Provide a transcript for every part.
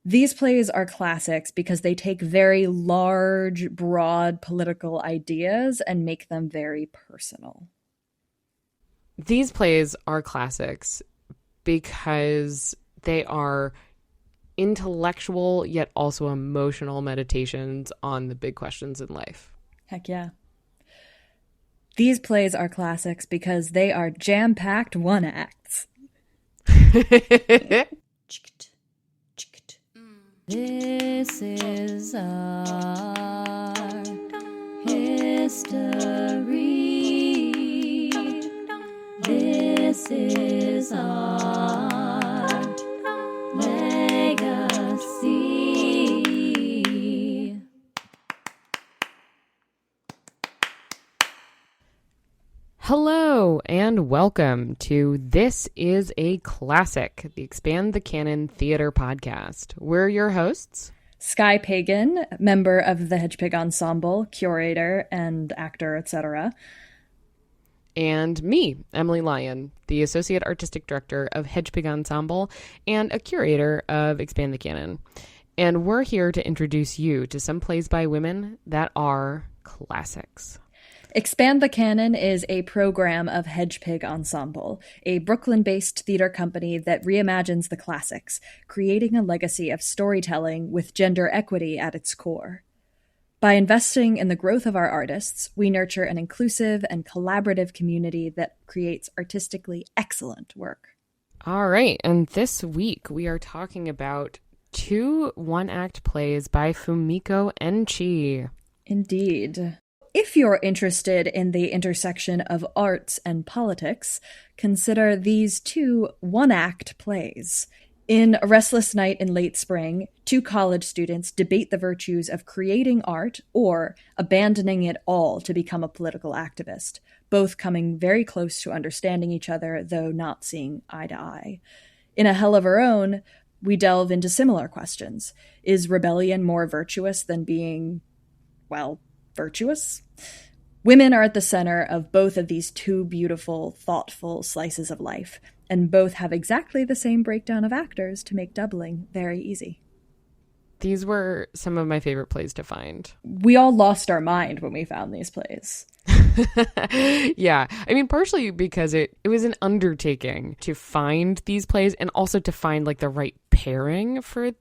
These plays are classics because they take very large, broad political ideas and make them very personal. These plays are classics because they are intellectual yet also emotional meditations on the big questions in life. Heck yeah. These plays are classics because they are jam-packed one-acts. This is our history. This is our legacy. Hello and welcome to This is a Classic, the Expand the Canon Theater podcast. We're your hosts, Skye Pagon, member of the Hedgepig Ensemble, curator and actor, etc. And me, Emily Lyon, the Associate Artistic Director of Hedgepig Ensemble and a curator of Expand the Canon. And we're here to introduce you to some plays by women that are classics. Expand the Canon is a program of Hedgepig Ensemble, a Brooklyn-based theater company that reimagines the classics, creating a legacy of storytelling with gender equity at its core. By investing in the growth of our artists, we nurture an inclusive and collaborative community that creates artistically excellent work. All right, and this week we are talking about two one-act plays by Fumiko Enchi. Indeed. If you're interested in the intersection of arts and politics, consider these two one-act plays. In A Restless Night in late spring, two college students debate the virtues of creating art or abandoning it all to become a political activist, both coming very close to understanding each other, though not seeing eye to eye. In A Hell of Her Own, we delve into similar questions. Is rebellion more virtuous than being, well, virtuous? Women are at the center of both of these two beautiful, thoughtful slices of life, and both have exactly the same breakdown of actors to make doubling very easy. These were some of my favorite plays to find. We all lost our mind when we found these plays. Yeah, I mean, partially because it was an undertaking to find these plays and also to find like the right pairing for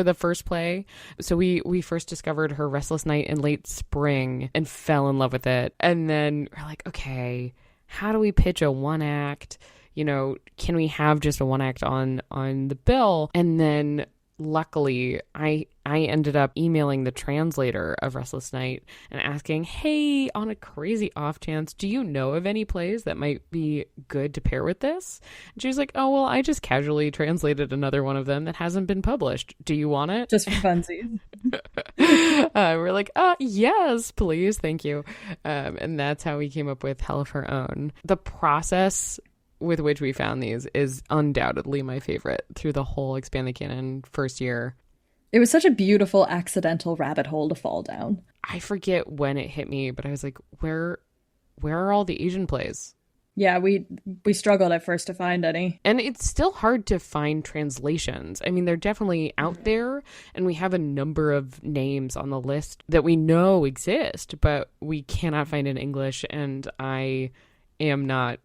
the first play. So we first discovered Her Restless Night in late spring and fell in love with it. And then we're like, okay, how do we pitch a one act? You know, can we have just a one act on the bill? And then luckily, I ended up emailing the translator of Restless Night and asking, hey, on a crazy off chance, do you know of any plays that might be good to pair with this? And she was like, oh, well, I just casually translated another one of them that hasn't been published. Do you want it? Just for funsies. We're like, yes, please. Thank you. And that's how we came up with Hell of Her Own. The process with which we found these is undoubtedly my favorite through the whole Expand the Canon first year. It was such a beautiful accidental rabbit hole to fall down. I forget when it hit me, but I was like, where are all the Asian plays? Yeah, we struggled at first to find any. And it's still hard to find translations. I mean, they're definitely out there, and we have a number of names on the list that we know exist, but we cannot find in English, and I am not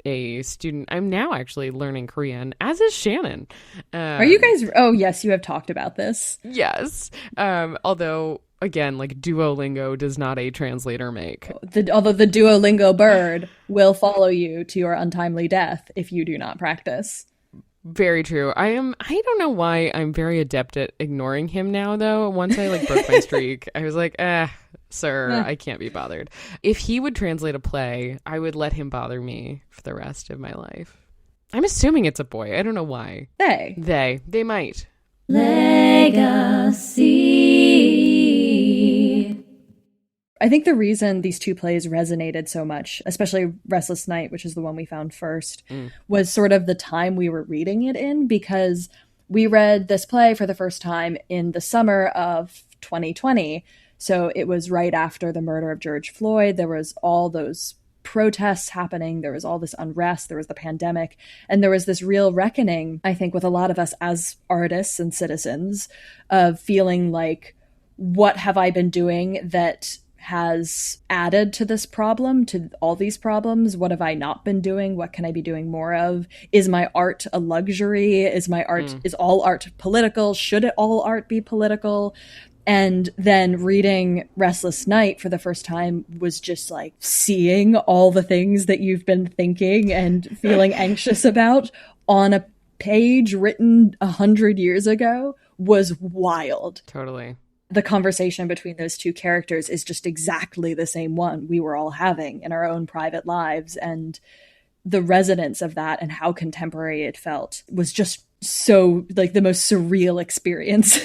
a student. I'm now actually learning Korean, as is Shannon. Are you guys? Oh, yes, you have talked about this. Yes. Although, again, like Duolingo does not a translator make. Although the Duolingo bird will follow you to your untimely death if you do not practice. Very true. I don't know why I'm very adept at ignoring him now, though. Once I broke my streak, I was like, sir, I can't be bothered. If he would translate a play, I would let him bother me for the rest of my life. I'm assuming it's a boy. I don't know why. They might. Legacy. I think the reason these two plays resonated so much, especially Restless Night, which is the one we found first, was sort of the time we were reading it in, because we read this play for the first time in the summer of 2020. So it was right after the murder of George Floyd. There was all those protests happening, there was all this unrest, there was the pandemic, and there was this real reckoning, I think, with a lot of us as artists and citizens of feeling like, what have I been doing that has added to this problem, to all these problems? What have I not been doing? What can I be doing more of? Is my art a luxury? Is all art political? Should all art be political? And then reading Restless Night for the first time was just like seeing all the things that you've been thinking and feeling anxious about on a page written 100 years ago was wild. Totally. The conversation between those two characters is just exactly the same one we were all having in our own private lives. And the resonance of that and how contemporary it felt was just so like the most surreal experience.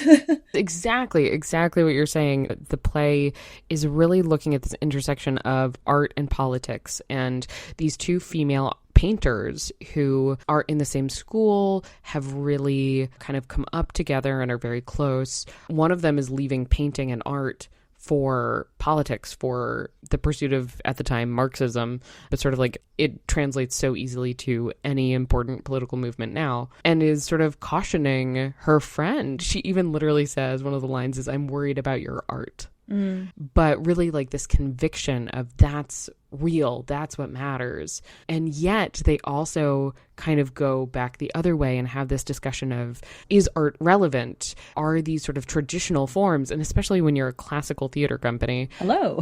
Exactly what you're saying. The play is really looking at this intersection of art and politics, and these two female painters who are in the same school have really kind of come up together and are very close. One of them is leaving painting and art for politics, for the pursuit of, at the time, Marxism, but sort of like it translates so easily to any important political movement now, and is sort of cautioning her friend. She even literally says, one of the lines is, "I'm worried about your art." But really like this conviction of that's real, that's what matters. And yet they also kind of go back the other way and have this discussion of, is art relevant? Are these sort of traditional forms, and especially when you're a classical theater company. Hello.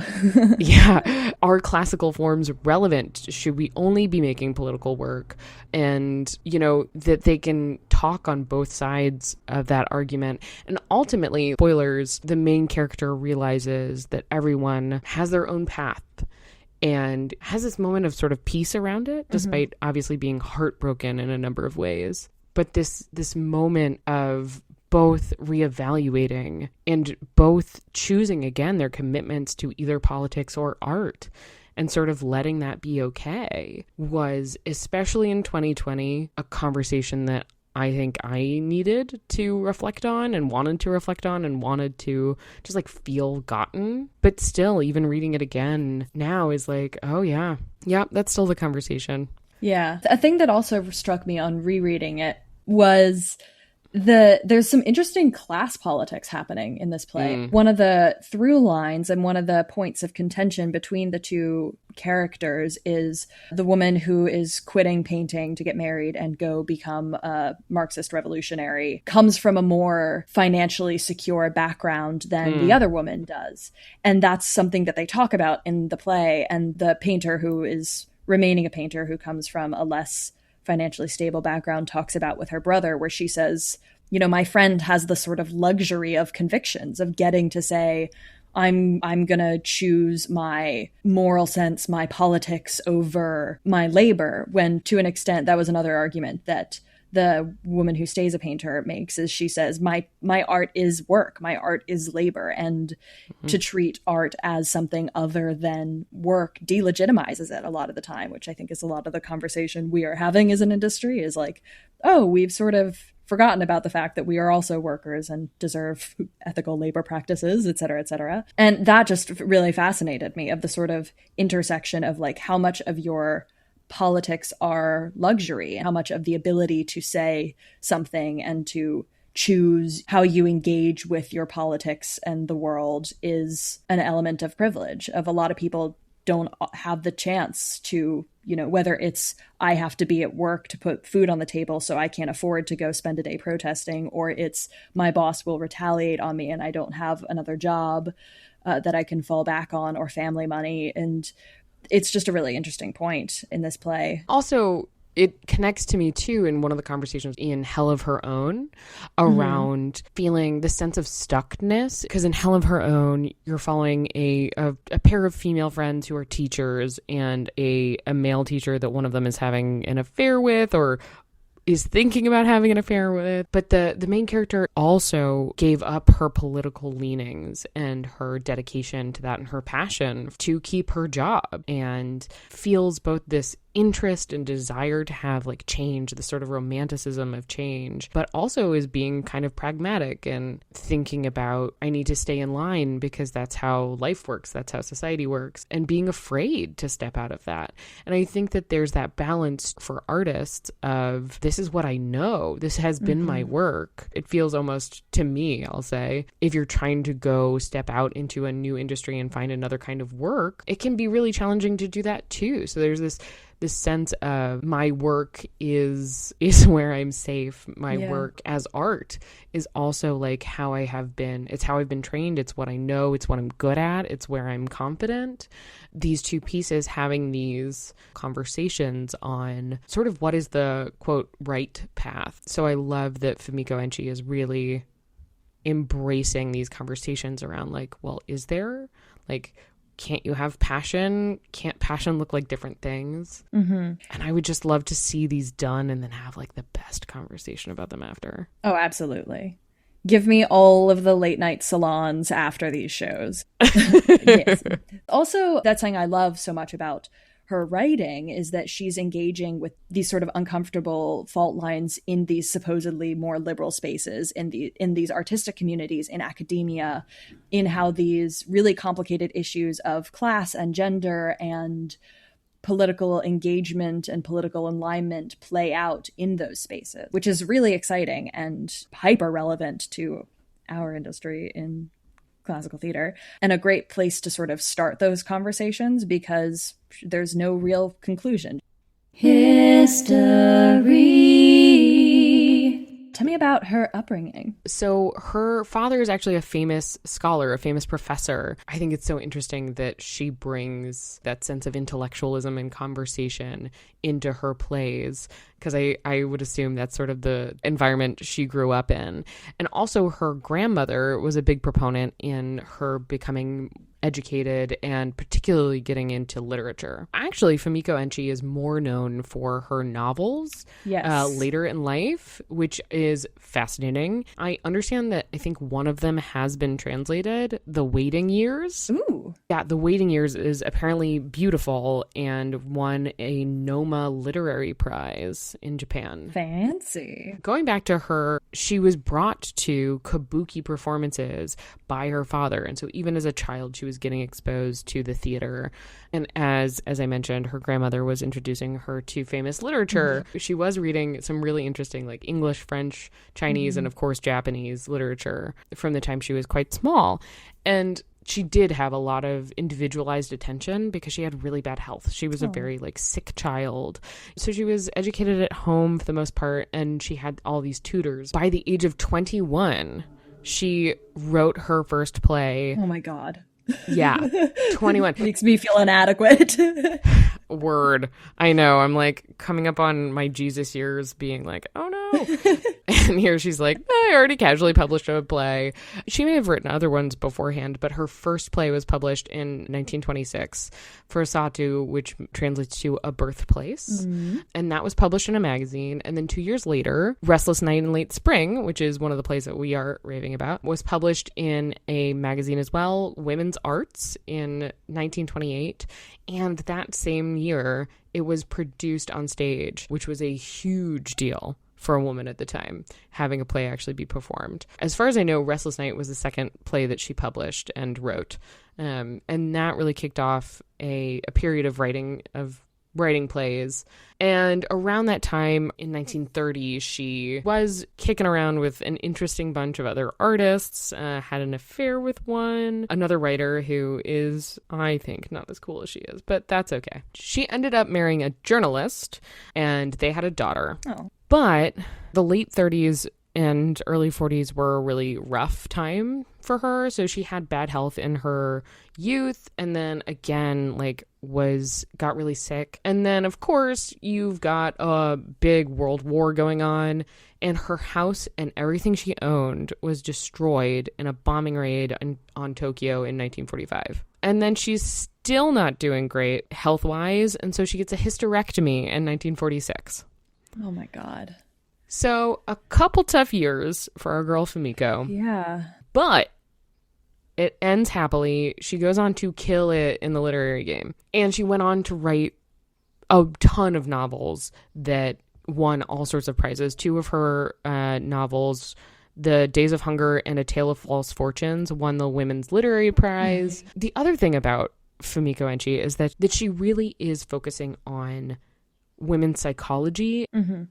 Yeah. Are classical forms relevant? Should we only be making political work? And, you know, that they can talk on both sides of that argument. And ultimately, spoilers, the main character realizes that everyone has their own path and has this moment of sort of peace around it, despite obviously being heartbroken in a number of ways. But this moment of both reevaluating and both choosing again their commitments to either politics or art, and sort of letting that be okay, was, especially in 2020, a conversation that I think I needed to reflect on and wanted to reflect on and wanted to just like feel gotten. But still, even reading it again now is like, oh yeah, that's still the conversation. Yeah. A thing that also struck me on rereading it was there's some interesting class politics happening in this play. One of the through lines and one of the points of contention between the two characters is the woman who is quitting painting to get married and go become a Marxist revolutionary comes from a more financially secure background than the other woman does. And that's something that they talk about in the play. And the painter who is remaining a painter who comes from a less financially stable background talks about with her brother, where she says, you know, my friend has the sort of luxury of convictions, of getting to say, I'm going to choose my moral sense, my politics over my labor, when to an extent that was another argument that the woman who stays a painter makes, is she says, my art is work, my art is labor, and to treat art as something other than work delegitimizes it a lot of the time, which I think is a lot of the conversation we are having as an industry, is like, oh, we've sort of forgotten about the fact that we are also workers and deserve ethical labor practices, et cetera, et cetera. And that just really fascinated me, of the sort of intersection of like how much of your politics are luxury, how much of the ability to say something and to choose how you engage with your politics and the world is an element of privilege. Of a lot of people don't have the chance to, you know, whether it's I have to be at work to put food on the table so I can't afford to go spend a day protesting, or it's my boss will retaliate on me and I don't have another job that I can fall back on, or family money. And it's just a really interesting point in this play. Also, it connects to me too in one of the conversations in Hell of Her Own around feeling the sense of stuckness. Because in Hell of Her Own, you're following a pair of female friends who are teachers, and a male teacher that one of them is having an affair with, or is thinking about having an affair with. But the main character also gave up her political leanings and her dedication to that and her passion to keep her job, and feels both this interest and desire to have like change, the sort of romanticism of change, but also is being kind of pragmatic and thinking about, I need to stay in line because that's how life works, that's how society works, and being afraid to step out of that. And I think that there's that balance for artists of, this is what I know, this has been my work. It feels almost, to me, I'll say, if you're trying to go step out into a new industry and find another kind of work, it can be really challenging to do that too. So there's this sense of, my work is where I'm safe. My work as art is also like how I have been. It's how I've been trained. It's what I know. It's what I'm good at. It's where I'm confident. These two pieces having these conversations on sort of what is the, quote, right path. So I love that Fumiko Enchi is really embracing these conversations around like, well, is there? Like, can't you have passion? Can't passion look like different things? And I would just love to see these done and then have like the best conversation about them after. Oh, absolutely. Give me all of the late night salons after these shows. Yes. Also, that's something I love so much about her writing, is that she's engaging with these sort of uncomfortable fault lines in these supposedly more liberal spaces, in these artistic communities, in academia, in how these really complicated issues of class and gender and political engagement and political alignment play out in those spaces, which is really exciting and hyper relevant to our industry in classical theater, and a great place to sort of start those conversations because there's no real conclusion. History. Tell me about her upbringing. So her father is actually a famous scholar, a famous professor. I think it's so interesting that she brings that sense of intellectualism and conversation into her plays, because I would assume that's sort of the environment she grew up in. And also her grandmother was a big proponent in her becoming educated and particularly getting into literature. Actually, Fumiko Enchi is more known for her novels later in life, which is fascinating. I understand that I think one of them has been translated, The Waiting Years. Ooh. Yeah, The Waiting Years is apparently beautiful and won a Noma Literary Prize in Japan. Fancy. Going back to her, she was brought to kabuki performances by her father. And so even as a child, she was getting exposed to the theater. And as I mentioned, her grandmother was introducing her to famous literature. She was reading some really interesting like English, French, Chinese, and of course Japanese literature from the time she was quite small. And she did have a lot of individualized attention because she had really bad health. She was a very like sick child. So she was educated at home for the most part, and she had all these tutors. By the age of 21, she wrote her first play. Oh my God. Yeah, 21. Makes me feel inadequate. Word. I know. I'm like coming up on my Jesus years being like, oh no. And here she's like, I already casually published a play. She may have written other ones beforehand, but her first play was published in 1926 for Satu, which translates to A Birthplace. And that was published in a magazine. And then 2 years later, Restless Night in Late Spring, which is one of the plays that we are raving about, was published in a magazine as well, Women's Arts, in 1928. And that same year, it was produced on stage, which was a huge deal for a woman at the time, having a play actually be performed. As far as I know, Restless Night was the second play that she published and wrote. And that really kicked off a period of writing plays. And around that time in 1930, she was kicking around with an interesting bunch of other artists, had an affair with one, another writer who is, I think, not as cool as she is, but that's okay. She ended up marrying a journalist, and they had a daughter. Oh. But the late 30s and early 40s were a really rough time for her. So she had bad health in her youth, and then again, got really sick. And then, of course, you've got a big world war going on, and her house and everything she owned was destroyed in a bombing raid on Tokyo in 1945. And then she's still not doing great health-wise, and so she gets a hysterectomy in 1946. Oh my God. So a couple tough years for our girl Fumiko. Yeah. But it ends happily. She goes on to kill it in the literary game. And she went on to write a ton of novels that won all sorts of prizes. 2 of her novels, The Days of Hunger and A Tale of False Fortunes, won the Women's Literary Prize. The other thing about Fumiko Enchi is that she really is focusing on women's psychology,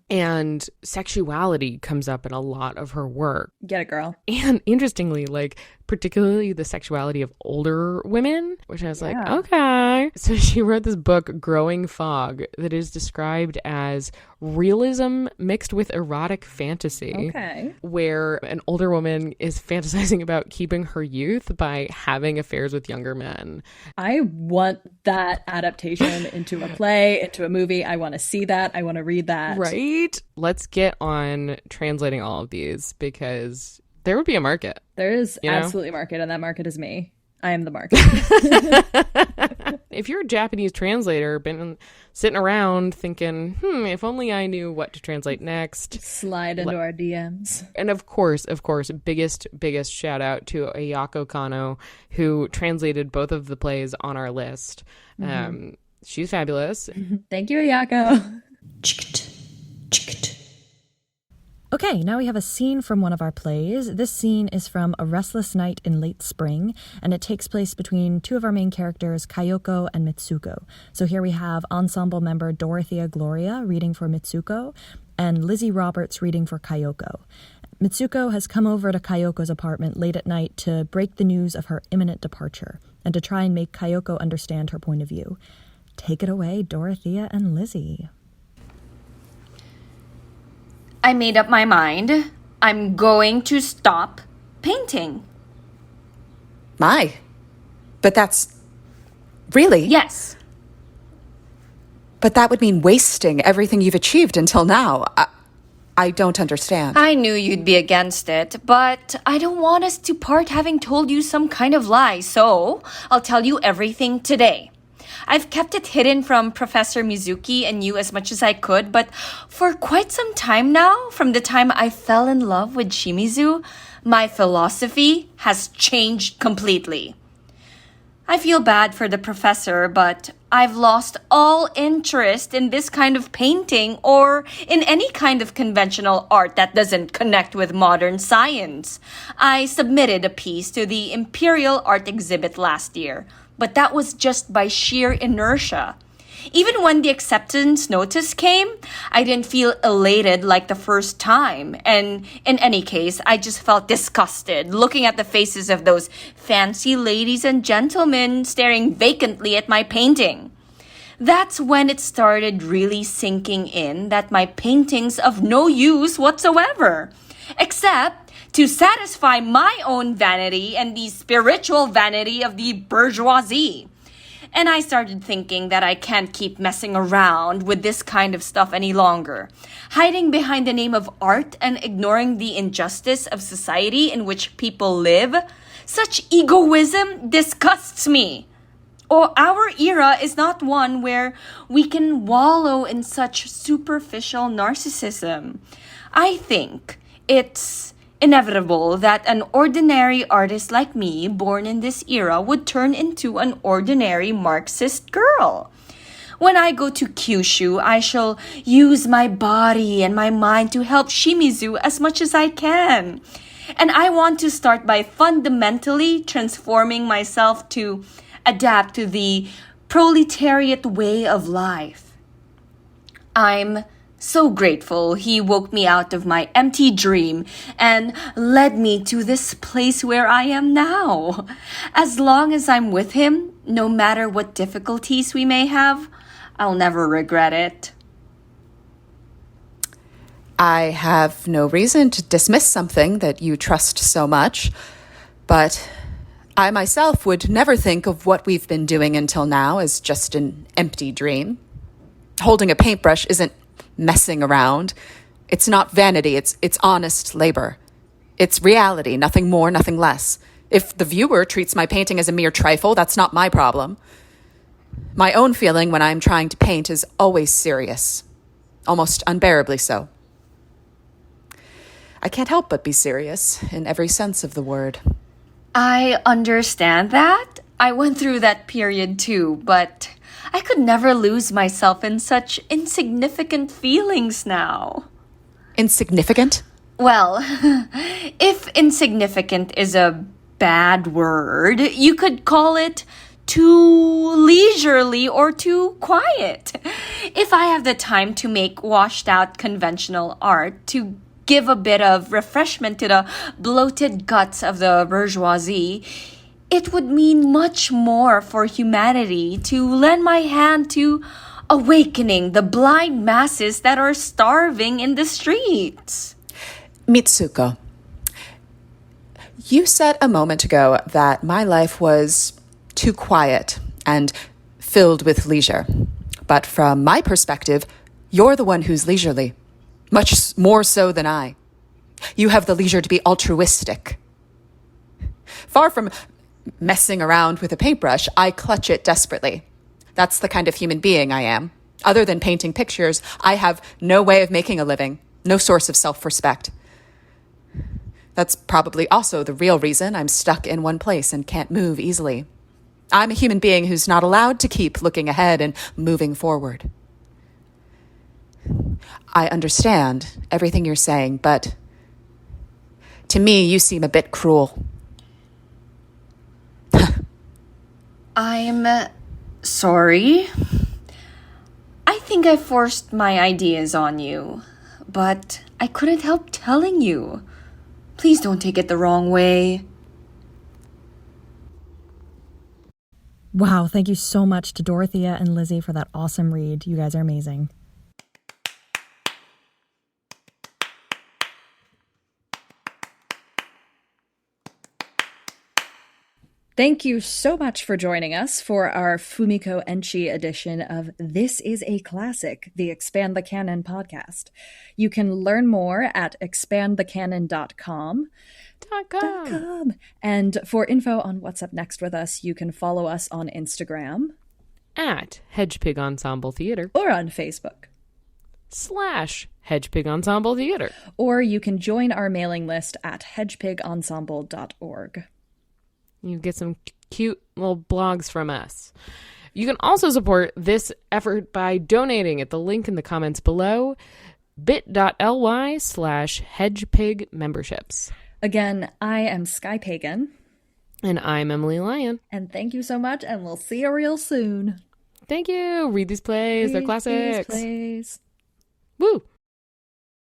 and sexuality comes up in a lot of her work. Get it, girl. And interestingly, like, particularly the sexuality of older women, which I was like, okay. So she wrote this book, Growing Fog, that is described as realism mixed with erotic fantasy. Okay. Where an older woman is fantasizing about keeping her youth by having affairs with younger men. I want that adaptation into a play, into a movie. I want to see that. I want to read that. Right? Let's get on translating all of these, because there would be a market. There is absolutely a market, and that market is me. I am the market. If you're a Japanese translator, been sitting around thinking, if only I knew what to translate next. Slide into our DMs. And of course, biggest shout out to Ayako Kano, who translated both of the plays on our list. She's fabulous. Thank you, Ayako. Okay, now we have a scene from one of our plays. This scene is from A Restless Night in Late Spring, and it takes place between 2 of our main characters, Kayoko and Mitsuko. So here we have ensemble member Dorothea Gloria reading for Mitsuko, and Lizzie Roberts reading for Kayoko. Mitsuko has come over to Kayoko's apartment late at night to break the news of her imminent departure, and to try and make Kayoko understand her point of view. Take it away, Dorothea and Lizzie. I made up my mind. I'm going to stop painting. My. But that's... Really? Yes. But that would mean wasting everything you've achieved until now. I don't understand. I knew you'd be against it, but I don't want us to part having told you some kind of lie, so I'll tell you everything today. I've kept it hidden from Professor Mizuki and you as much as I could, but for quite some time now, from the time I fell in love with Shimizu, my philosophy has changed completely. I feel bad for the professor, but I've lost all interest in this kind of painting or in any kind of conventional art that doesn't connect with modern science. I submitted a piece to the Imperial Art Exhibit last year, but that was just by sheer inertia. Even when the acceptance notice came, I didn't feel elated like the first time. And in any case, I just felt disgusted looking at the faces of those fancy ladies and gentlemen staring vacantly at my painting. That's when it started really sinking in that my painting's of no use whatsoever, except to satisfy my own vanity and the spiritual vanity of the bourgeoisie. And I started thinking that I can't keep messing around with this kind of stuff any longer, hiding behind the name of art and ignoring the injustice of society in which people live. Such egoism disgusts me. Or our era is not one where we can wallow in such superficial narcissism. I think it's inevitable that an ordinary artist like me, born in this era, would turn into an ordinary Marxist girl. When I go to Kyushu, I shall use my body and my mind to help Shimizu as much as I can. And I want to start by fundamentally transforming myself to adapt to the proletariat way of life. I'm so grateful he woke me out of my empty dream and led me to this place where I am now. As long as I'm with him, no matter what difficulties we may have, I'll never regret it. I have no reason to dismiss something that you trust so much, but I myself would never think of what we've been doing until now as just an empty dream. Holding a paintbrush isn't messing around. It's not vanity, it's honest labor. It's reality, nothing more, nothing less. If the viewer treats my painting as a mere trifle, that's not my problem. My own feeling when I'm trying to paint is always serious, almost unbearably so. I can't help but be serious in every sense of the word. I understand that. I went through that period too, but I could never lose myself in such insignificant feelings now. Insignificant? Well, if insignificant is a bad word, you could call it too leisurely or too quiet. If I have the time to make washed out conventional art, to give a bit of refreshment to the bloated guts of the bourgeoisie, it would mean much more for humanity to lend my hand to awakening the blind masses that are starving in the streets. Mitsuko, you said a moment ago that my life was too quiet and filled with leisure. But from my perspective, you're the one who's leisurely, much more so than I. You have the leisure to be altruistic. Far from messing around with a paintbrush, I clutch it desperately. That's the kind of human being I am. Other than painting pictures, I have no way of making a living, no source of self-respect. That's probably also the real reason I'm stuck in one place and can't move easily. I'm a human being who's not allowed to keep looking ahead and moving forward. I understand everything you're saying, but to me, you seem a bit cruel. I'm sorry. I think I forced my ideas on you, but I couldn't help telling you. Please don't take it the wrong way. Wow, thank you so much to Dorothea and Lizzie for that awesome read. You guys are amazing. Thank you so much for joining us for our Fumiko Enchi edition of This is a Classic, the Expand the Canon podcast. You can learn more at expandthecanon.com. And for info on what's up next with us, you can follow us on Instagram at Hedgepig Ensemble Theater or on Facebook /Hedgepig Ensemble Theater. Or you can join our mailing list at hedgepigensemble.org. You get some cute little blogs from us. You can also support this effort by donating at the link in the comments below, bit.ly/hedgepig memberships. Again, I am Skye Pagon. And I'm Emily Lyon. And thank you so much, and we'll see you real soon. Thank you. Read these plays. They're classics. These plays. Woo!